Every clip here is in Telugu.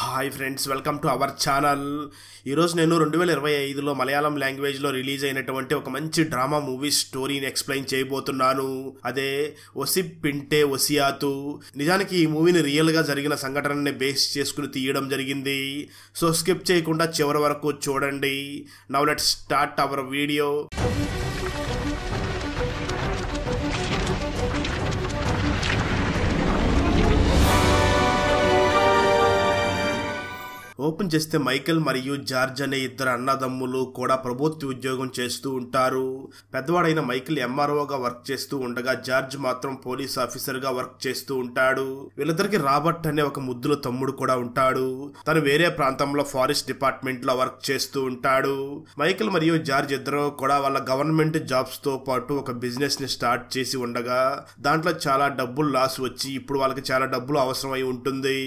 Hi friends, welcome to our channel. ఈరోజు నేను 2025లో మలయాళం లాంగ్వేజ్లో రిలీజ్ అయినటువంటి ఒక మంచి డ్రామా మూవీ స్టోరీని ఎక్స్ప్లెయిన్ చేయబోతున్నాను. అదే ఒసిప్ పింటే ఒసియాతు. నిజానికి ఈ మూవీని రియల్గా జరిగిన సంఘటనని బేస్ చేసుకుని తీయడం జరిగింది. సో స్కిప్ చేయకుండా చివరి వరకు చూడండి. Now let's start our video. Open చేస్తే మైకేల్ మరియు జార్జ్ అనే ఇద్దరు అన్నదమ్ములు కూడా ప్రభుత్వ ఉద్యోగం చేస్తూ ఉంటారు. పెద్దవాడైన మైకేల్ ఎంఆర్ఓగా వర్క్ చేస్తూ ఉండగా జార్జ్ మాత్రం పోలీస్ ఆఫీసర్గా వర్క్ చేస్తూ ఉంటాడు. వీళ్ళిద్దరికి రాబర్ట్ అనే ఒక ముద్దుల తమ్ముడు కూడా ఉంటాడు. తను వేరే ప్రాంతంలో ఫారెస్ట్ డిపార్ట్మెంట్ లో వర్క్ చేస్తూ ఉంటాడు. మైకేల్ మరియు జార్జ్ ఇద్దరు కూడా వాళ్ళ గవర్నమెంట్ జాబ్స్ తో పాటు ఒక బిజినెస్ ని స్టార్ట్ చేసి ఉండగా దాంట్లో చాలా డబ్బులు లాస్ వచ్చి ఇప్పుడు వాళ్ళకి చాలా డబ్బులు అవసరమై ఉంటుంది.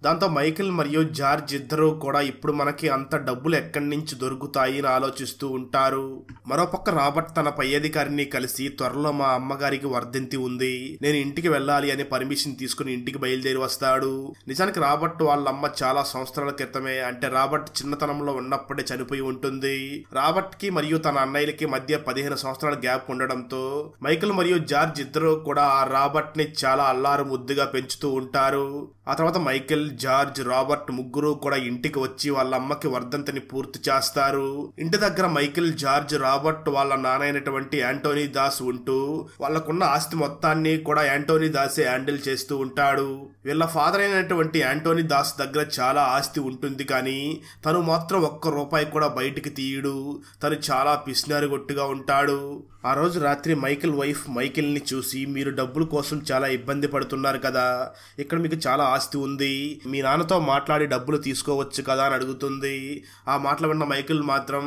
దాంతో మైకేల్ మరియు జార్జ్ ఇద్దరు కూడా ఇప్పుడు మనకి అంత డబ్బులు ఎక్కడి నుంచి దొరుకుతాయి అని ఆలోచిస్తూ ఉంటారు. మరోపక్క రాబర్ట్ తన పై అధికారిని కలిసి త్వరలో మా అమ్మగారికి వర్ధంతి ఉంది, నేను ఇంటికి వెళ్ళాలి అని పర్మిషన్ తీసుకుని ఇంటికి బయలుదేరి వస్తాడు. నిజానికి రాబర్ట్ వాళ్ళ అమ్మ చాలా సంవత్సరాల క్రితమే, అంటే రాబర్ట్ చిన్నతనంలో ఉన్నప్పుడే చనిపోయి ఉంటుంది. రాబర్ట్ కి మరియు తన అన్నయ్యలకి మధ్య 15 సంవత్సరాల గ్యాప్ ఉండడంతో మైకేల్ మరియు జార్జ్ ఇద్దరు కూడా ఆ రాబర్ట్ ని చాలా అల్లారు ముద్దుగా పెంచుతూ ఉంటారు. ఆ తర్వాత మైకేల్, జార్జ్, రాబర్ట్ ముగ్గురు కూడా ఇంటికి వచ్చి వాళ్ళ అమ్మకి వర్ధంతిని పూర్తి చేస్తారు. ఇంటి దగ్గర మైకేల్, జార్జ్, రాబర్ట్ వాళ్ళ నాన్నైనటువంటి యాంటోనీ దాస్ ఉంటూ వాళ్ళకున్న ఆస్తి మొత్తాన్ని కూడా యాంటోనీ దాసే హ్యాండిల్ చేస్తూ ఉంటాడు. వీళ్ళ ఫాదర్ అయినటువంటి యాంటోనీ దాస్ దగ్గర చాలా ఆస్తి ఉంటుంది, కానీ తను మాత్రం ఒక్క రూపాయి కూడా బయటికి తీయడు. తను చాలా పిసినారిగొట్టుగా ఉంటాడు. ఆ రోజు రాత్రి మైకేల్ వైఫ్ మైకేల్ ని చూసి, మీరు డబ్బుల కోసం చాలా ఇబ్బంది పడుతున్నారు కదా, ఇక్కడ మీకు చాలా ఆస్తి ఉంది, మీ నాన్నతో మాట్లాడి డబ్బులు తీసుకోవచ్చు కదా అని అడుగుతుంది. ఆ మాటలు విన్న మైకేల్ మాత్రం,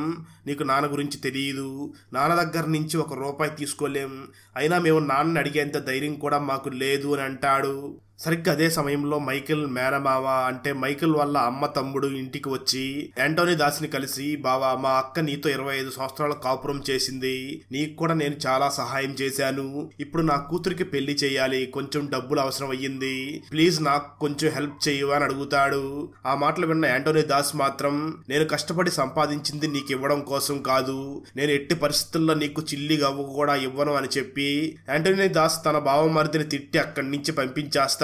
నీకు నాన్న గురించి తెలియదు, నాన్న దగ్గర నుంచి 1 రూపాయి తీసుకోలేం, అయినా మేము నాన్నని అడిగేంత ధైర్యం కూడా మాకు లేదు అని అంటాడు. సరిగ్గా అదే సమయంలో మైకేల్ మేనమామ, అంటే మైకేల్ వాళ్ళ అమ్మ తమ్ముడు ఇంటికి వచ్చి యాంటోనీ దాస్ని కలిసి, బావా, మా అక్క నీతో 25 సంవత్సరాల కాపురం చేసింది, నీకు కూడా నేను చాలా సహాయం చేశాను, ఇప్పుడు నా కూతురికి పెళ్లి చేయాలి, కొంచెం డబ్బులు అవసరం అయ్యింది, ప్లీజ్ నాకు కొంచెం హెల్ప్ చేయవా అని అడుగుతాడు. ఆ మాటలు విన్న యాంటోనీ దాస్ మాత్రం, నేను కష్టపడి సంపాదించింది నీకు ఇవ్వడం కోసం కాదు, నేను ఎట్టి పరిస్థితుల్లో నీకు చిల్లి గవ్వ కూడా ఇవ్వను అని చెప్పి యాంటోనీ దాస్ తన బావమరిదిని తిట్టి అక్కడి నుంచి పంపించేస్తాడు.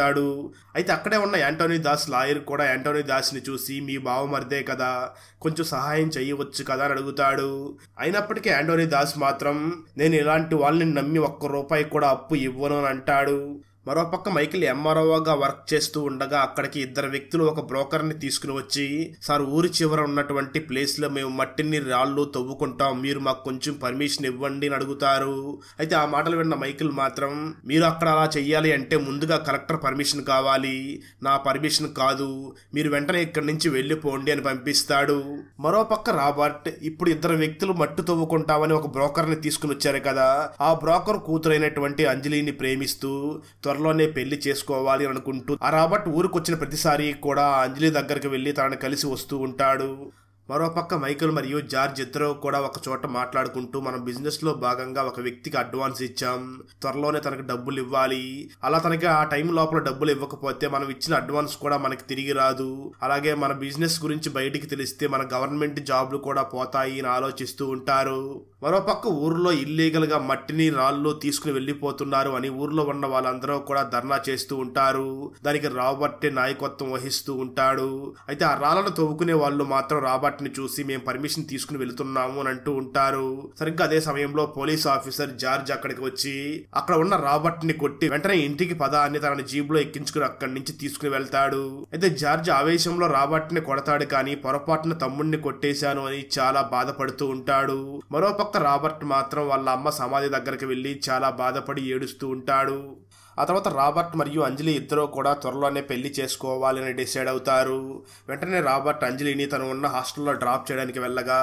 అయితే అక్కడే ఉన్న యాంటోనీ దాస్ లాయర్ కూడా యాంటోనీ దాస్ ని చూసి, మీ బావమరిదే కదా, కొంచెం సహాయం చేయవచ్చు కదా అని అడుగుతాడు. అయినప్పటికీ యాంటోనీ దాస్ మాత్రం, నేను ఇలాంటి వాళ్ళని నమ్మి 1 రూపాయి కూడా అప్పు ఇవ్వను అని అంటాడు. మరోపక్క మైకేల్ ఎంఆర్ఓగా వర్క్ చేస్తూ ఉండగా అక్కడికి 2 వ్యక్తులు ఒక బ్రోకర్ ని తీసుకుని వచ్చి, సార్, ఊరి చివర ఉన్నటువంటి ప్లేస్ లో మేము మట్టిని రాళ్ళు తవ్వుకుంటాం, మీరు మాకు కొంచెం పర్మిషన్ ఇవ్వండి అని అడుగుతారు. అయితే ఆ మాటలు విన్న మైకేల్ మాత్రం, మీరు అక్కడ అలా చెయ్యాలి అంటే ముందుగా కలెక్టర్ పర్మిషన్ కావాలి, నా పర్మిషన్ కాదు, మీరు వెంటనే ఇక్కడి నుంచి వెళ్ళిపోండి అని పంపిస్తాడు. మరోపక్క రాబర్ట్, ఇప్పుడు 2 వ్యక్తులు మట్టు తవ్వుకుంటామని ఒక బ్రోకర్ ని తీసుకుని వచ్చారు కదా, ఆ బ్రోకర్ కూతురైనటువంటి అంజలిని ప్రేమిస్తూ త్వరలోనే పెళ్లి చేసుకోవాలి అని అనుకుంటూ ఆ రాబర్ట్ ఊరికొచ్చిన ప్రతిసారి కూడా అంజలి దగ్గరికి వెళ్లి తనని కలిసి వస్తూ ఉంటాడు. మరోపక్క మైకేల్ మరియు జార్జ్ ఇద్దరు కూడా ఒక చోట మాట్లాడుకుంటూ, మనం బిజినెస్ లో భాగంగా ఒక వ్యక్తికి అడ్వాన్స్ ఇచ్చాం, త్వరలోనే తనకి డబ్బులు ఇవ్వాలి, అలా తనకి ఆ టైం లోపల డబ్బులు ఇవ్వకపోతే మనం ఇచ్చిన అడ్వాన్స్ కూడా మనకి తిరిగి రాదు, అలాగే మన బిజినెస్ గురించి బయటికి తెలిస్తే మన గవర్నమెంట్ జాబ్లు కూడా పోతాయి అని ఆలోచిస్తూ ఉంటారు. మరోపక్క ఊర్లో ఇల్లీగల్ గా మట్టిని రాళ్ళు తీసుకుని వెళ్లిపోతున్నారు అని ఊర్లో ఉన్న వాళ్ళందరూ కూడా ధర్నా చేస్తూ ఉంటారు. దానికి రాబర్ట్ నాయకత్వం వహిస్తూ ఉంటాడు. అయితే ఆ రాళ్లను తవ్వుకునే వాళ్ళు మాత్రం రాబర్ట్ ని చూసి, మేము పర్మిషన్ తీసుకుని వెళుతున్నాము అని అంటూ ఉంటారు. సరిగ్గా అదే సమయంలో పోలీస్ ఆఫీసర్ జార్జ్ అక్కడికి వచ్చి అక్కడ ఉన్న రాబర్ట్ ని కొట్టి, వెంటనే ఇంటికి పద అని తనని జీబ్ లో ఎక్కించుకుని అక్కడి నుంచి తీసుకుని వెళ్తాడు. అయితే జార్జ్ ఆవేశంలో రాబర్ట్ ని కొడతాడు, కానీ పొరపాటున తమ్ముడిని కొట్టేశాను అని చాలా బాధపడుతూ ఉంటాడు. మరోపక్క రాబర్ట్ మాత్రం వాళ్ళ అమ్మ సమాధి దగ్గరికి వెళ్లి చాలా బాధపడి ఏడుస్తూ ఉంటాడు. ఆ తర్వాత రాబర్ట్ మరియు అంజలి ఇద్దరు కూడా త్వరలోనే పెళ్లి చేసుకోవాలని డిసైడ్ అవుతారు. వెంటనే రాబర్ట్ అంజలిని తను ఉన్న హాస్టల్లో డ్రాప్ చేయడానికి వెళ్ళగా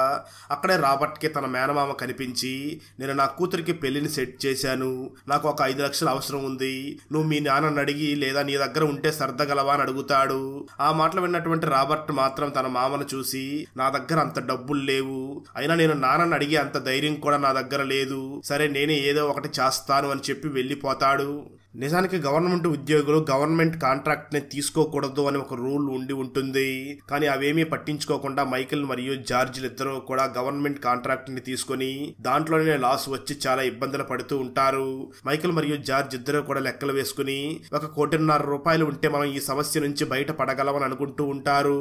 అక్కడే రాబర్ట్కి తన మేనమామ కనిపించి, నేను నా కూతురికి పెళ్లిని సెట్ చేశాను, నాకు ఒక 5 లక్షలు అవసరం ఉంది, నువ్వు మీ నాన్నని అడిగి లేదా నీ దగ్గర ఉంటే సర్దగలవా అని అడుగుతాడు. ఆ మాటలు విన్నటువంటి రాబర్ట్ మాత్రం తన మామను చూసి, నా దగ్గర అంత డబ్బులు లేవు, అయినా నేను నాన్నని అడిగే అంత ధైర్యం కూడా నా దగ్గర లేదు, సరే నేనే ఏదో ఒకటి చేస్తాను అని చెప్పి వెళ్ళిపోతాడు. నిజానికి గవర్నమెంట్ ఉద్యోగులు గవర్నమెంట్ కాంట్రాక్ట్ ని తీసుకోకూడదు అని ఒక రూల్ ఉండి ఉంటుంది. కానీ అవేమీ పట్టించుకోకుండా మైకేల్ మరియు జార్జిలు ఇద్దరు కూడా గవర్నమెంట్ కాంట్రాక్ట్ ని తీసుకుని దాంట్లోనే లాస్ వచ్చి చాలా ఇబ్బందులు పడుతూ ఉంటారు. మైకేల్ మరియు జార్జ్ ఇద్దరు కూడా లెక్కలు వేసుకుని ₹1.5 కోటి ఉంటే మనం ఈ సమస్య నుంచి బయట పడగలమని అనుకుంటూ ఉంటారు.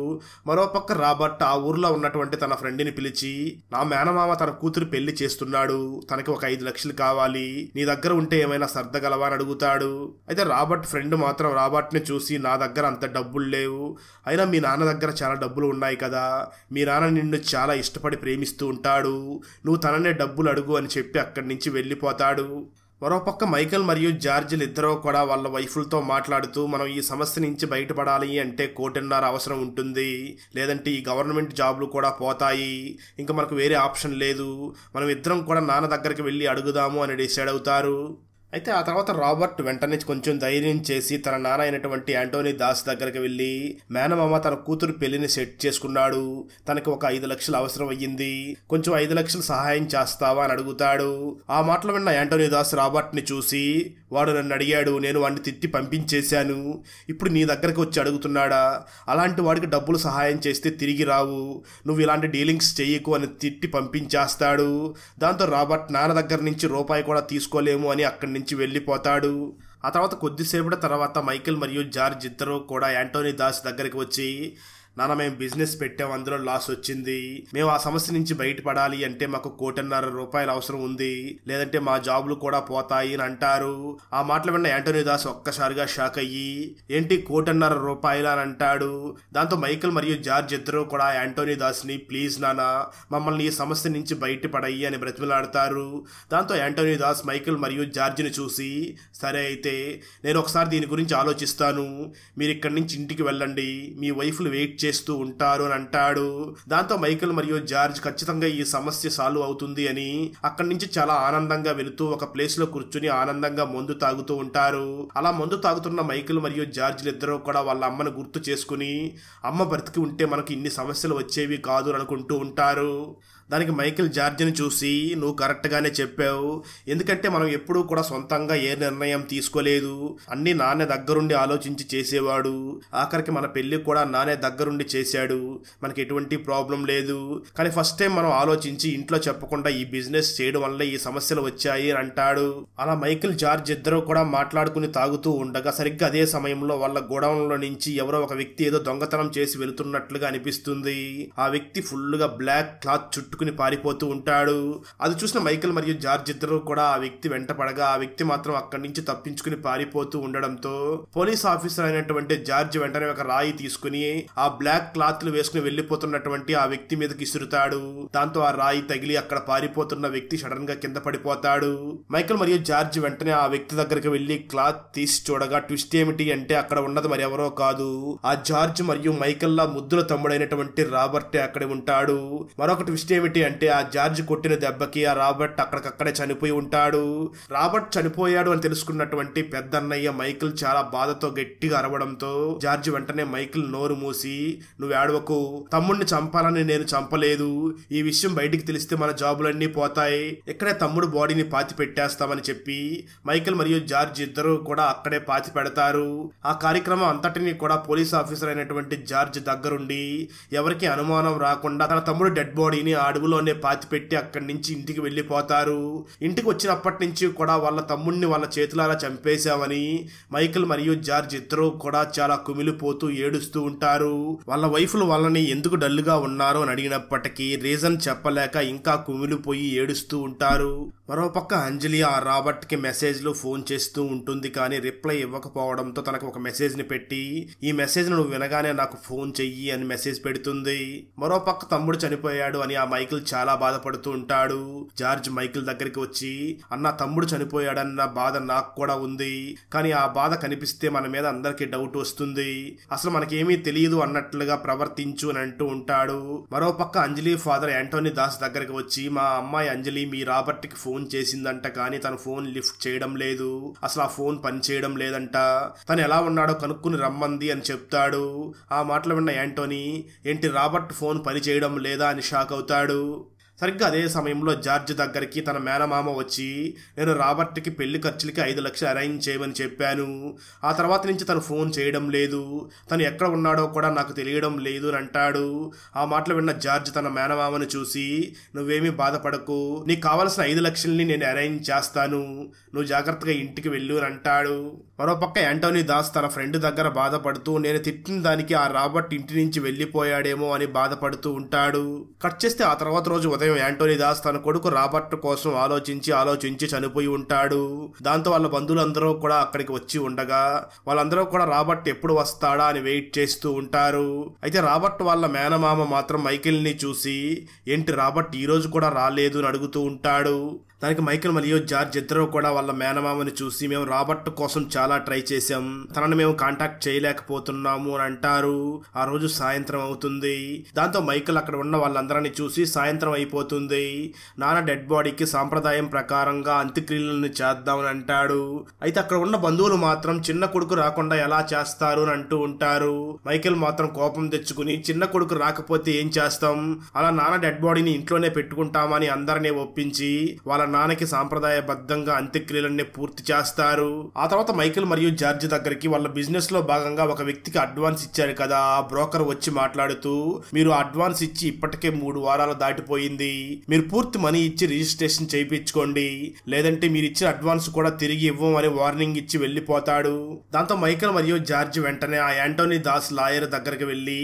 మరోపక్క రాబర్ట్ ఆ ఊర్లో ఉన్నటువంటి తన ఫ్రెండ్ ని పిలిచి, నా మేనమామ తన కూతురు పెళ్లి చేస్తున్నాడు, తనకి ఒక 5 లక్షలు కావాలి, నీ దగ్గర ఉంటే ఏమైనా సర్దగలవా అని అడుగుతాడు. అయితే రాబర్ట్ ఫ్రెండ్ మాత్రం రాబర్ట్ ని చూసి, నా దగ్గర అంత డబ్బులు లేవు, అయినా మీ నాన్న దగ్గర చాలా డబ్బులు ఉన్నాయి కదా, మీ నాన్న నిన్ను చాలా ఇష్టపడి ప్రేమిస్తూ ఉంటాడు, నువ్వు తననే డబ్బులు అడుగు అని చెప్పి అక్కడి నుంచి వెళ్ళిపోతాడు. మరోపక్క మైకేల్ మరియు జార్జిలు ఇద్దరూ కూడా వాళ్ళ వైఫులతో మాట్లాడుతూ, మనం ఈ సమస్య నుంచి బయటపడాలి అంటే 1.5 కోటి అవసరం ఉంటుంది, లేదంటే ఈ గవర్నమెంట్ జాబ్లు కూడా పోతాయి, ఇంకా మనకు వేరే ఆప్షన్ లేదు, మనం ఇద్దరం కూడా నాన్న దగ్గరికి వెళ్ళి అడుగుదాము అని డిసైడ్ అవుతారు. అయితే ఆ తర్వాత రాబర్ట్ వెంటనే కొంచెం ధైర్యం చేసి తన నాన్న అయినటువంటి యాంటోనీ దాస్ దగ్గరికి వెళ్ళి, మేనమామ తన కూతురు పెళ్లిని సెట్ చేసుకున్నాడు, తనకి ఒక 5 లక్షలు అవసరం అయ్యింది, కొంచెం 5 లక్షలు సహాయం చేస్తావా అని అడుగుతాడు. ఆ మాటలు విన్న యాంటోనీ దాస్ రాబర్ట్ ని చూసి, వాడు నన్ను అడిగాడు, నేను వాడిని తిట్టి పంపించేశాను, ఇప్పుడు నీ దగ్గరికి వచ్చి అడుగుతున్నాడా, అలాంటి వాడికి డబ్బులు సహాయం చేస్తే తిరిగి రావు, నువ్వు ఇలాంటి డీలింగ్స్ చెయ్యకు అని తిట్టి పంపించేస్తాడు. దాంతో రాబర్ట్ నాన్న దగ్గర నుంచి రూపాయి కూడా తీసుకోలేము అని అక్కడి నుంచి వెళ్ళిపోతాడు. ఆ తర్వాత కొద్దిసేపటి తర్వాత మైకేల్ మరియు జార్జ్ ఇద్దరు కూడా యాంటోనీ దాస్ దగ్గరికి వచ్చి, నాన్న మేము బిజినెస్ పెట్టాం, అందులో లాస్ వచ్చింది, మేము ఆ సమస్య నుంచి బయటపడాలి అంటే మాకు ₹1.5 కోటి అవసరం ఉంది, లేదంటే మా జాబులు కూడా పోతాయి అని అంటారు. ఆ మాటలు విన్న యాంటోనీ దాస్ ఒక్కసారిగా షాక్ అయ్యి, ఏంటి ₹1.5 అని అంటాడు. దాంతో మైకేల్ మరియు జార్జ్ ఇద్దరు కూడా యాంటోనీ దాస్ ని, ప్లీజ్ నాన్న మమ్మల్ని ఈ సమస్య నుంచి బయటపడయ్యి అని బ్రతిమలాడతారు. దాంతో యాంటోనీ దాస్ మైకేల్ మరియు జార్జిని చూసి, సరే అయితే నేను ఒకసారి దీని గురించి ఆలోచిస్తాను, మీరు ఇక్కడి నుంచి ఇంటికి వెళ్ళండి, మీ వైఫ్లు వెయిట్ చేస్తూ ఉంటారు అని అంటాడు. దాంతో మైకేల్ మరియు జార్జ్ ఖచ్చితంగా ఈ సమస్య సాల్వ్ అవుతుంది అని అక్కడి నుంచి చాలా ఆనందంగా వెళుతూ ఒక ప్లేస్ లో కూర్చుని ఆనందంగా మందు తాగుతూ ఉంటారు. అలా మందు తాగుతున్న మైకేల్ మరియు జార్జ్లు ఇద్దరు కూడా వాళ్ళ అమ్మను గుర్తు చేసుకుని, అమ్మ బ్రతికి ఉంటే మనకు ఇన్ని సమస్యలు వచ్చేవి కాదు అని అనుకుంటూ ఉంటారు. దానికి మైకేల్ జార్జిని చూసి, నువ్వు కరెక్ట్గానే చెప్పావు, ఎందుకంటే మనం ఎప్పుడూ కూడా సొంతంగా ఏ నిర్ణయం తీసుకోలేదు, అన్ని నాన్న దగ్గరుండి ఆలోచించి చేసేవాడు, ఆఖరికి మన పెళ్లి కూడా నానే దగ్గరుండి చేశాడు, మనకి ఎటువంటి ప్రాబ్లం లేదు, కానీ ఫస్ట్ టైం మనం ఆలోచించి ఇంట్లో చెప్పకుండా ఈ బిజినెస్ చేయడం వల్ల ఈ సమస్యలు వచ్చాయి అని అంటాడు. అలా మైకేల్ జార్జ్ ఇద్దరు కూడా మాట్లాడుకుని తాగుతూ ఉండగా సరిగ్గా అదే సమయంలో వాళ్ళ గోడౌన్లో నుంచి ఎవరో ఒక వ్యక్తి ఏదో దొంగతనం చేసి వెళుతున్నట్లుగా అనిపిస్తుంది. ఆ వ్యక్తి ఫుల్గా బ్లాక్ క్లాత్ చుట్టుకుని పారిపోతూ ఉంటాడు. అది చూసిన మైకేల్ మరియు జార్జ్ ఇద్దరు కూడా ఆ వ్యక్తి వెంట పడగా ఆ వ్యక్తి మాత్రం అక్కడి నుంచి తప్పించుకుని పారిపోతూ ఉండడంతో పోలీస్ ఆఫీసర్ అయినటువంటి జార్జ్ వెంటనే ఒక రాయి తీసుకుని ఆ బ్లాక్ క్లాత్లు వేసుకుని వెళ్లిపోతున్నటువంటి ఆ వ్యక్తి మీదకి ఇసురుతాడు. దాంతో ఆ రాయి తగిలి అక్కడ పారిపోతున్న వ్యక్తి సడన్ గా కింద పడిపోతాడు. మైకేల్ మరియు జార్జ్ వెంటనే ఆ వ్యక్తి దగ్గరికి వెళ్లి క్లాత్ తీసి చూడగా ట్విస్ట్ ఏమిటి అంటే అక్కడ ఉన్నది మరి ఎవరో కాదు, ఆ జార్జ్ మరియు మైకేల్ లా ముద్దుల తమ్ముడైనటువంటి రాబర్టే అక్కడ ఉంటాడు. మరొక ట్విస్ట్ ఏమిటి అంటే ఆ జార్జ్ కొట్టిన దెబ్బకి ఆ రాబర్ట్ అక్కడికక్కడే చనిపోయి ఉంటాడు. రాబర్ట్ చనిపోయాడు అని తెలుసుకున్నటువంటి పెద్దన్నయ్య మైకేల్ చాలా బాధతో గట్టిగా అరవడంతో జార్జ్ వెంటనే మైకేల్ నోరు మూసి, నువ్వు ఏడవకు, తమ్ముడిని చంపాలని నేను చంపలేదు, ఈ విషయం బయటికి తెలిస్తే మన జాబులన్నీ పోతాయి, ఇక్కడే తమ్ముడు బాడీని పాతి పెట్టేస్తామని చెప్పి మైకేల్ మరియు జార్జ్ ఇద్దరు కూడా అక్కడే పాతి పెడతారు. ఆ కార్యక్రమం అంతటిని కూడా పోలీస్ ఆఫీసర్ అయినటువంటి జార్జ్ దగ్గరుండి ఎవరికి అనుమానం రాకుండా తన తమ్ముడు డెడ్ బాడీని అడవిలోనే పాతి పెట్టి అక్కడి నుంచి ఇంటికి వెళ్ళిపోతారు. ఇంటికి వచ్చినప్పటి నుంచి కూడా వాళ్ళ తమ్ముడిని వాళ్ళ చేతులారా చంపేశామని మైకేల్ మరియు జార్జ్ ఇద్దరు కూడా చాలా కుమిలిపోతూ ఏడుస్తూ ఉంటారు. వాళ్ళ వైఫ్లు వాళ్ళని ఎందుకు డల్గా ఉన్నారు అని అడిగినప్పటికీ రీజన్ చెప్పలేక ఇంకా కుమిలిపోయి ఏడుస్తూ ఉంటారు. మరోపక్క అంజలి ఆ రాబర్ట్ కి మెసేజ్లు ఫోన్ చేస్తూ ఉంటుంది, కానీ రిప్లై ఇవ్వకపోవడంతో తనకు ఒక మెసేజ్ ని పెట్టి, ఈ మెసేజ్ నువ్వు వినగానే నాకు ఫోన్ చెయ్యి అని మెసేజ్ పెడుతుంది. మరోపక్క తమ్ముడు చనిపోయాడు అని ఆ మైకేల్ చాలా బాధపడుతూ ఉంటాడు. జార్జ్ మైకేల్ దగ్గరికి వచ్చి, అన్న తమ్ముడు చనిపోయాడన్న బాధ నాకు కూడా ఉంది, కానీ ఆ బాధ కనిపిస్తే మన మీద అందరికీ డౌట్ వస్తుంది, అసలు మనకేమీ తెలియదు అన్నట్లుగా ప్రవర్తించు అని అంటూ ఉంటాడు. మరోపక్క అంజలి ఫాదర్ యాంటోనీ దాస్ దగ్గరికి వచ్చి, మా అమ్మాయి అంజలి మీ రాబర్ట్ కి ఫోన్ చేసిందంట, కానీ తన ఫోన్ లిఫ్ట్ చేయడం లేదు, అసలు ఆ ఫోన్ పని చేయడం లేదంట, తను ఎలా ఉన్నాడో కనుక్కుని రమ్మంది అని చెప్తాడు. ఆ మాటలు విన్న యాంటోనీ, ఏంటి రాబర్ట్ ఫోన్ పని చేయడం లేదా అని షాక్ అవుతాడు. సరిగ్గా అదే సమయంలో జార్జ్ దగ్గరికి తన మేనమామ వచ్చి, నేను రాబర్ట్కి పెళ్లి ఖర్చులకి 5 లక్షలు అరేంజ్ చేయమని చెప్పాను. ఆ తర్వాత నుంచి తను ఫోన్ చేయడం లేదు, తను ఎక్కడ ఉన్నాడో కూడా నాకు తెలియడం లేదు అని అంటాడు. ఆ మాటలు విన్న జార్జ్ తన మేనమామను చూసి, నువ్వేమీ బాధపడకు, నీకు కావలసిన 5 లక్షల్ని నేను అరేంజ్ చేస్తాను, నువ్వు జాగ్రత్తగా ఇంటికి వెళ్ళు అని అంటాడు. మరోపక్క యాంటోనీ దాస్ తన ఫ్రెండ్ దగ్గర బాధపడుతూ, నేను తిట్టిన దానికి ఆ రాబర్ట్ ఇంటి నుంచి వెళ్ళిపోయాడేమో అని బాధపడుతూ ఉంటాడు. కట్ చేస్తే ఆ తర్వాత రోజు ఉదయం యాంటోనీ దాస్ తన కొడుకు రాబర్ట్ కోసం ఆలోచించి చనిపోయి ఉంటాడు. దాంతో వాళ్ళ బంధువులందరూ కూడా అక్కడికి వచ్చి ఉండగా వాళ్ళందరూ కూడా రాబర్ట్ ఎప్పుడు వస్తాడా అని వెయిట్ చేస్తూ ఉంటారు. అయితే రాబర్ట్ వాళ్ళ మేనమామ మాత్రం మైకేల్ ని చూసి, ఏంటి రాబర్ట్ ఈ రోజు కూడా రాలేదు అని అడుగుతూ ఉంటాడు. దానికి మైకేల్ మరియు జార్జ్ ఇద్దరు కూడా వాళ్ళ మేనమామని చూసి, మేము రాబర్ట్ కోసం చాలా ట్రై చేశాం, తనని మేము కాంటాక్ట్ చేయలేకపోతున్నాము అని అంటారు. ఆ రోజు సాయంత్రం అవుతుంది. దాంతో మైకేల్ అక్కడ ఉన్న వాళ్ళందరినీ చూసి, సాయంత్రం అయిపోతుంది, నాన్న డెడ్ బాడీకి సాంప్రదాయం ప్రకారంగా అంత్యక్రియలను చేద్దామని అంటాడు. అయితే అక్కడ ఉన్న బంధువులు మాత్రం చిన్న కొడుకు రాకుండా ఎలా చేస్తారు అని అంటూ ఉంటారు. మైకేల్ మాత్రం కోపం తెచ్చుకుని, చిన్న కొడుకు రాకపోతే ఏం చేస్తాం, అలా నాన్న డెడ్ బాడీని ఇంట్లోనే పెట్టుకుంటామని అందరినీ ఒప్పించి వాళ్ళ నాన్నకి సాంప్రదాయబద్ధంగా అంత్యక్రియలన్నీ పూర్తి చేస్తారు. ఆ తర్వాత మైకేల్ మరియు జార్జ్ దగ్గరికి వాళ్ళ బిజినెస్ లో భాగంగా ఒక వ్యక్తికి అడ్వాన్స్ ఇచ్చారు కదా, ఆ బ్రోకర్ వచ్చి మాట్లాడుతూ, మీరు అడ్వాన్స్ ఇచ్చి ఇప్పటికే 3 వారాలు దాటిపోయింది, మీరు పూర్తి మనీ ఇచ్చి రిజిస్ట్రేషన్ చేయించుకోండి, లేదంటే మీరు ఇచ్చిన అడ్వాన్స్ కూడా తిరిగి ఇవ్వం అని వార్నింగ్ ఇచ్చి వెళ్లిపోతాడు. దాంతో మైకేల్ మరియు జార్జ్ వెంటనే ఆ యాంటోనీ దాస్ లాయర్ దగ్గరికి వెళ్లి,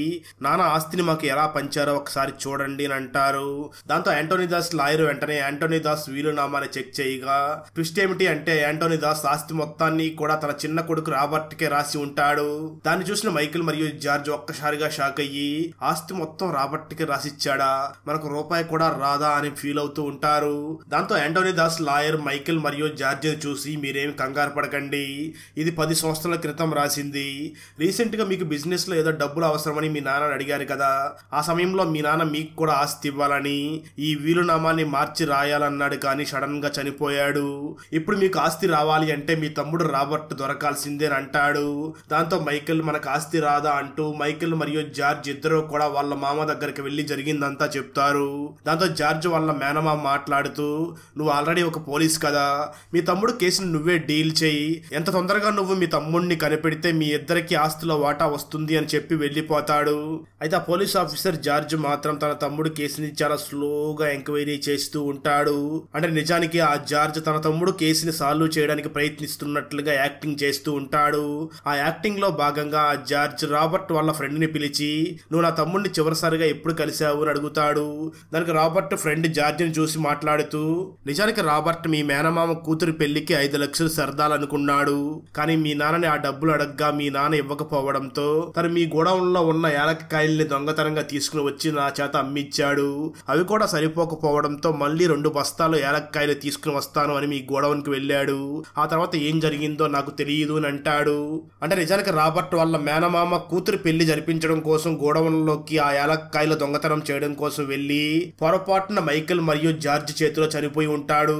నాన్న ఆస్తిని మాకు ఎలా పంచారో ఒకసారి చూడండి అని అంటారు. దాంతో యాంటోనీ దాస్ లాయర్ వెంటనే యాంటోనీ దాస్ వీలునామాని చెక్ చేయగా ట్విస్ట్ ఏమిటి అంటే, యాంటోనీ దాస్ ఆస్తి మొత్తాన్ని కూడా తన చిన్న కొడుకు రాబర్ట్ కే రాసి ఉంటాడు. దాన్ని చూసిన మైకేల్ మరియు జార్జ్ ఒక్కసారిగా షాక్ అయ్యి, ఆస్తి మొత్తం రాబర్ట్ కి రాసిచ్చాడా, మనకు రూపాయి కూడా రాదా అని ఫీల్ అవుతూ ఉంటారు. దాంతో యాంటోనీ దాస్ లాయర్ మైకేల్ మరియు జార్జ్ చూసి, మీరేమి కంగారు పడకండి, ఇది 10 సంవత్సరాల క్రితం రాసింది, రీసెంట్ గా మీకు బిజినెస్ లో ఏదో డబ్బులు అవసరమని మీ నాన్న అడిగారు కదా, ఆ సమయంలో మీ నాన్న మీకు కూడా ఆస్తి ఇవ్వాలని ఈ వీలునామాని మార్చి రాయాలన్నాడు, కానీ సడన్ గా చనిపోయాడు, ఇప్పుడు మీకు ఆస్తి రావాలి అంటే మీ తమ్ముడు రాబర్ట్ దొరకాల్సిందే అని అంటాడు. దాంతో మైకేల్ మనకు ఆస్తి రాదా అంటూ మైకేల్ మరియు జార్జ్ ఇద్దరు కూడా వాళ్ళ మామ దగ్గరికి వెళ్లి జరిగిందంతా చెప్తారు. దాంతో జార్జ్ వాళ్ళ మేనమామ మాట్లాడుతూ, నువ్వు ఆల్రెడీ ఒక పోలీస్ కదా, మీ తమ్ముడు కేసును నువ్వే డీల్ చేయి, ఎంత తొందరగా నువ్వు మీ తమ్ముడిని కనిపెడితే మీ ఇద్దరికి ఆస్తిలో వాటా వస్తుంది అని చెప్పి వెళ్లిపోతాడు. అయితే ఆ పోలీస్ ఆఫీసర్ జార్జ్ మాత్రం తన తమ్ముడు కేసుని చాలా స్లోగా ఎంక్వైరీ చేస్తూ ఉంటాడు. అంటే నిజానికి ఆ జార్జ్ తన తమ్ముడు కేసుని సాల్వ్ చేయడానికి ప్రయత్నిస్తున్నట్లుగా యాక్టింగ్ చేస్తూ ఉంటాడు. ఆ యాక్టింగ్ లో భాగంగా ఆ జార్జ్ రాబర్ట్ వాళ్ళ ఫ్రెండ్ ని పిలిచి, నువ్వు నా తమ్ముడిని చివరిసారిగా ఎప్పుడు కలిసావు అని అడుగుతాడు. దానికి రాబర్ట్ ఫ్రెండ్ జార్జ్ ని చూసి మాట్లాడుతూ, నిజానికి రాబర్ట్ మీ మేనమామ కూతురి పెళ్లికి 5 లక్షలు సర్దాలనుకున్నాడు, కానీ మీ నాన్నని ఆ డబ్బులు అడగ్గా మీ నాన్న ఇవ్వకపోవడంతో తను మీ గోడౌన్ లో ఉన్న యాలక్కాయల్ని దొంగతనంగా తీసుకుని వచ్చి నా చేత అమ్మిచ్చాడు, అవి కూడా సరిపోకపోవడంతో మళ్ళీ 2 బస్తాలు యాలక్కాయలు తీసుకుని వస్తాను అని మీ గోడౌన్ కి వెళ్ళాడు, ఆ తర్వాత ఏం జరిగిందో నాకు తెలియదు అని అంటాడు. అంటే నిజానికి రాబర్ట్ వాళ్ళ మేనమామ కూతురు పెళ్లి జరిపించడం కోసం గోడౌన్ లోకి ఆ యాలక్కాయలు దొంగతనం చేయడం కోసం వెళ్లి పొరపాటున మైకేల్ మరియు జార్జ్ చేతిలో చనిపోయి ఉంటాడు.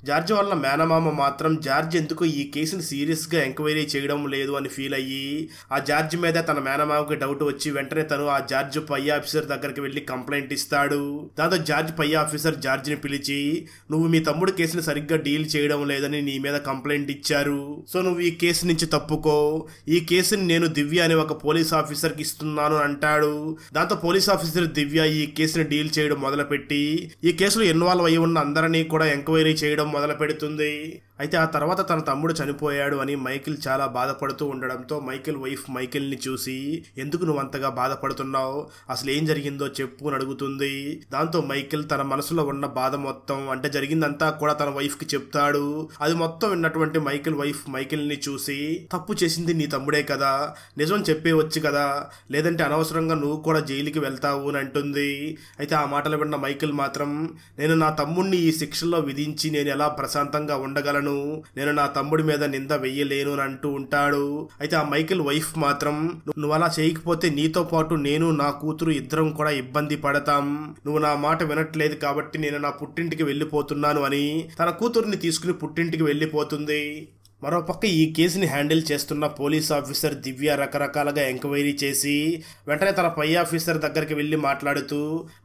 జార్జ్ వాళ్ళ మేనమామ మాత్రం జార్జ్ ఎందుకు ఈ కేసుని సీరియస్ గా ఎంక్వైరీ చేయడం లేదు అని ఫీల్ అయ్యి, ఆ జార్జ్ మీద తన మేనమామకి డౌట్ వచ్చి వెంటనే తను ఆ జార్జ్ పై ఆఫీసర్ దగ్గరికి వెళ్లి కంప్లైంట్ ఇస్తాడు. దాంతో జార్జ్ పై ఆఫీసర్ జార్జ్ ని పిలిచి, నువ్వు మీ తమ్ముడు కేసుని సరిగ్గా డీల్ చేయడం లేదని నీ మీద కంప్లైంట్ ఇచ్చారు, సో నువ్వు ఈ కేసు నుంచి తప్పుకో, ఈ కేసుని నేను దివ్య అనే ఒక పోలీస్ ఆఫీసర్ కి ఇస్తున్నాను అంటాడు. దాంతో పోలీస్ ఆఫీసర్ దివ్య ఈ కేసుని డీల్ చేయడం మొదలుపెట్టి ఈ కేసులో ఇన్వాల్వ్ అయి ఉన్న అందరినీ కూడా ఎంక్వైరీ చేయడం మొదలు పెడుతుంది. అయితే ఆ తర్వాత తన తమ్ముడు చనిపోయాడు అని మైకేల్ చాలా బాధపడుతూ ఉండడంతో మైకేల్ వైఫ్ మైకేల్ ని చూసి, ఎందుకు నువ్వు అంతగా బాధపడుతున్నావు, అసలు ఏం జరిగిందో చెప్పు అని అడుగుతుంది. దాంతో మైకేల్ తన మనసులో ఉన్న బాధ మొత్తం, అంటే జరిగిందంతా కూడా తన వైఫ్ కి చెప్తాడు. అది మొత్తం విన్నటువంటి మైకేల్ వైఫ్ మైకేల్ ని చూసి, తప్పు చేసింది నీ తమ్ముడే కదా, నిజం చెప్పేవచ్చు కదా, లేదంటే అనవసరంగా నువ్వు కూడా జైలుకి వెళ్తావు అని అంటుంది. అయితే ఆ మాటలు విన్న మైకేల్ మాత్రం, నేను నా తమ్ముడిని ఈ శిక్షలో విధించి నేను ఎలా ప్రశాంతంగా ఉండగలను, నేను నా తమ్ముడి మీద నింద వెయ్యలేను అని అంటూ ఉంటాడు. అయితే ఆ మైకేల్ వైఫ్ మాత్రం, నువ్వు అలా చేయకపోతే నీతో పాటు నేను నా కూతురు ఇద్దరం కూడా ఇబ్బంది పడతాం, నువ్వు నా మాట వినట్లేదు కాబట్టి నేను నా పుట్టింటికి వెళ్లిపోతున్నాను అని తన కూతుర్ని తీసుకుని పుట్టింటికి వెళ్లిపోతుంది. మరోపక్క ఈ కేసుని హ్యాండిల్ చేస్తున్న పోలీస్ ఆఫీసర్ దివ్య రకరకాలుగా ఎంక్వైరీ చేసి వెంటనే తన పై ఆఫీసర్ దగ్గరికి వెళ్ళి మాట్లాడుతూ,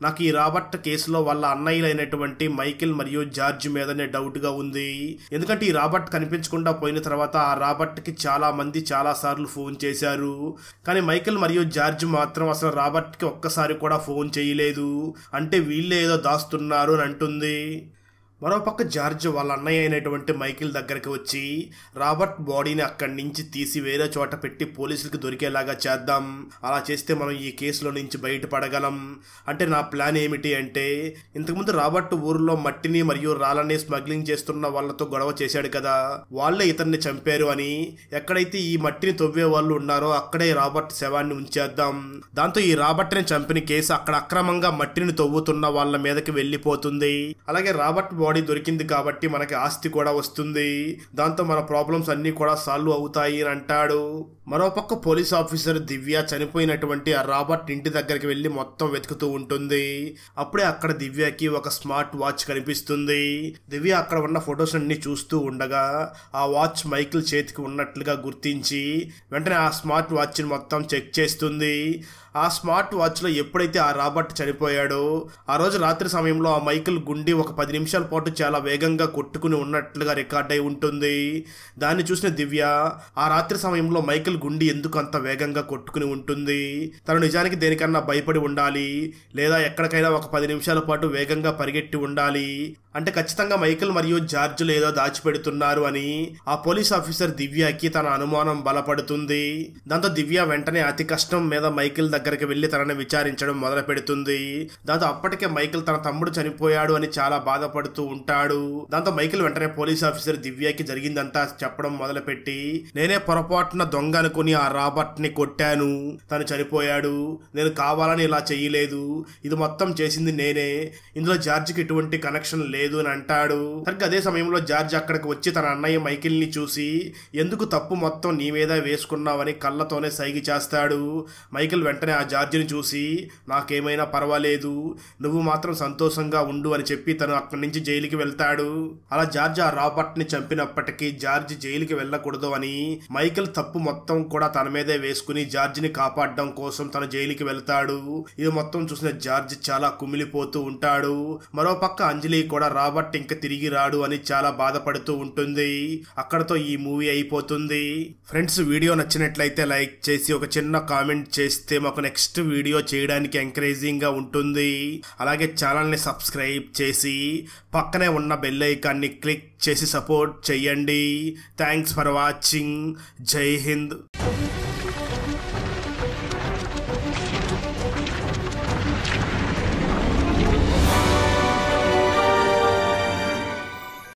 నాకు ఈ రాబర్ట్ కేసులో వాళ్ళ అన్నయ్యలైనటువంటి మైకిల్ మరియు జార్జ్ మీదనే డౌట్గా ఉంది. ఎందుకంటే ఈ రాబర్ట్ కనిపించకుండా పోయిన తర్వాత ఆ రాబర్ట్కి చాలా మంది చాలా సార్లు ఫోన్ చేశారు, కానీ మైకిల్ మరియు జార్జ్ మాత్రం అసలు రాబర్ట్కి ఒక్కసారి కూడా ఫోన్ చేయలేదు. అంటే వీళ్ళే ఏదో దాస్తున్నారు అని అంటుంది. మరోపక్క జార్జ్ వాళ్ళ అన్నయ్య అయినటువంటి మైకిల్ దగ్గరికి వచ్చి, రాబర్ట్ బాడీని అక్కడి నుంచి తీసి వేరే చోట పెట్టి పోలీసులకు దొరికేలాగా చేద్దాం, అలా చేస్తే మనం ఈ కేసులో నుంచి బయటపడగలం. అంటే నా ప్లాన్ ఏమిటి అంటే, ఇంతకుముందు రాబర్ట్ ఊరిలో మట్టిని మరియు రాళ్ళని స్మగ్లింగ్ చేస్తున్న వాళ్ళతో గొడవ చేశాడు కదా, వాళ్ళే ఇతన్ని చంపారు అని, ఎక్కడైతే ఈ మట్టిని తవ్వే వాళ్ళు ఉన్నారో అక్కడే రాబర్ట్ శవాన్ని ఉంచేద్దాం. దాంతో ఈ రాబర్ట్ని చంపిన కేసు అక్కడ అక్రమంగా మట్టిని తవ్వుతున్న వాళ్ళ మీదకి వెళ్ళిపోతుంది. అలాగే రాబర్ట్ బాడీ దొరికింది కాబట్టి మనకి ఆస్తి కూడా వస్తుంది, దాంతో మన ప్రాబ్లమ్స్ అన్ని కూడా సాల్వ్ అవుతాయి అని అంటాడు. మరోపక్క పోలీస్ ఆఫీసర్ దివ్య చనిపోయినటువంటి ఆ రాబర్ట్ ఇంటి దగ్గరికి వెళ్ళి మొత్తం వెతుకుతూ ఉంటుంది. అప్పుడే అక్కడ దివ్యకి ఒక స్మార్ట్ వాచ్ కనిపిస్తుంది. దివ్య అక్కడ ఉన్న ఫొటోస్ అన్ని చూస్తూ ఉండగా ఆ వాచ్ మైకిల్ చేతికి ఉన్నట్లుగా గుర్తించి వెంటనే ఆ స్మార్ట్ వాచ్ని మొత్తం చెక్ చేస్తుంది. ఆ స్మార్ట్ వాచ్లో ఎప్పుడైతే ఆ రాబర్ట్ చనిపోయాడో ఆ రోజు రాత్రి సమయంలో ఆ మైకిల్ గుండె ఒక 10 నిమిషాల పాటు చాలా వేగంగా కొట్టుకుని ఉన్నట్లుగా రికార్డ్ అయి ఉంటుంది. దాన్ని చూసిన దివ్య, ఆ రాత్రి సమయంలో మైకిల్ గుండె ఎందుకు అంత వేగంగా కొట్టుకుని ఉంటుంది, తను నిజానికి దేనికన్నా భయపడి ఉండాలి, లేదా ఎక్కడికైనా ఒక 10 నిమిషాల పాటు వేగంగా పరిగెట్టి ఉండాలి, అంటే ఖచ్చితంగా మైకిల్ మరియు జార్జ్లు ఏదో దాచిపెడుతున్నారు అని ఆ పోలీస్ ఆఫీసర్ దివ్యకి తన అనుమానం బలపడుతుంది. దాంతో దివ్య వెంటనే అతి కష్టం మీద మైకిల్ దగ్గరికి వెళ్లి తనని విచారించడం మొదలు పెడుతుంది. దాంతో అప్పటికే మైకిల్ తన తమ్ముడు చనిపోయాడు అని చాలా బాధపడుతూ ఉంటాడు. దాంతో మైకిల్ వెంటనే పోలీస్ ఆఫీసర్ దివ్యకి జరిగిందంతా చెప్పడం మొదలుపెట్టి, నేనే పొరపాటున దొంగ అనుకుని ఆ రాబర్ట్ ని కొట్టాను, తను చనిపోయాడు, నేను కావాలని ఇలా చెయ్యలేదు, ఇది మొత్తం చేసింది నేనే, ఇందులో జార్జ్కి ఎటువంటి కనెక్షన్ లేదు అని అంటాడు. సరిగ్గా అదే సమయంలో జార్జ్ అక్కడికి వచ్చి తన అన్నయ్య మైకిల్ ని చూసి, ఎందుకు తప్పు మొత్తం నీ మీద వేసుకున్నావని కళ్ళతోనే సైగ చేస్తాడు. మైకిల్ వెంటనే ఆ జార్జిని చూసి, నాకేమైనా పర్వాలేదు, నువ్వు మాత్రం సంతోషంగా ఉండు అని చెప్పి తను అక్కడి నుంచి జైలుకి వెళ్తాడు. అలా జార్జ్ ఆ రాబర్ట్ ని చంపినప్పటికీ జార్జ్ జైలుకి వెళ్ళకూడదు అని మైకిల్ తప్పు మొత్తం కూడా తన మీదే వేసుకుని జార్జ్ ని కాపాడడం కోసం తను జైలుకి వెళ్తాడు. ఇది మొత్తం చూసిన జార్జ్ చాలా కుమిలిపోతూ ఉంటాడు. మరోపక్క అంజలి కూడా రాబర్ట్ ఇంకా తిరిగి రాడు అని చాలా బాధపడుతూ ఉంటుంది. అక్కడతో ఈ మూవీ అయిపోతుంది. ఫ్రెండ్స్, వీడియో నచ్చినట్లయితే లైక్ చేసి ఒక చిన్న కామెంట్ చేస్తే మాకు నెక్స్ట్ వీడియో చేయడానికి ఎంకరేజింగ్ గా ఉంటుంది. అలాగే ఛానల్ ని సబ్స్క్రైబ్ చేసి పక్కనే ఉన్న బెల్ ఐకాన్ ని క్లిక్ చేసి సపోర్ట్ చేయండి. Thanks for watching. జై హింద్.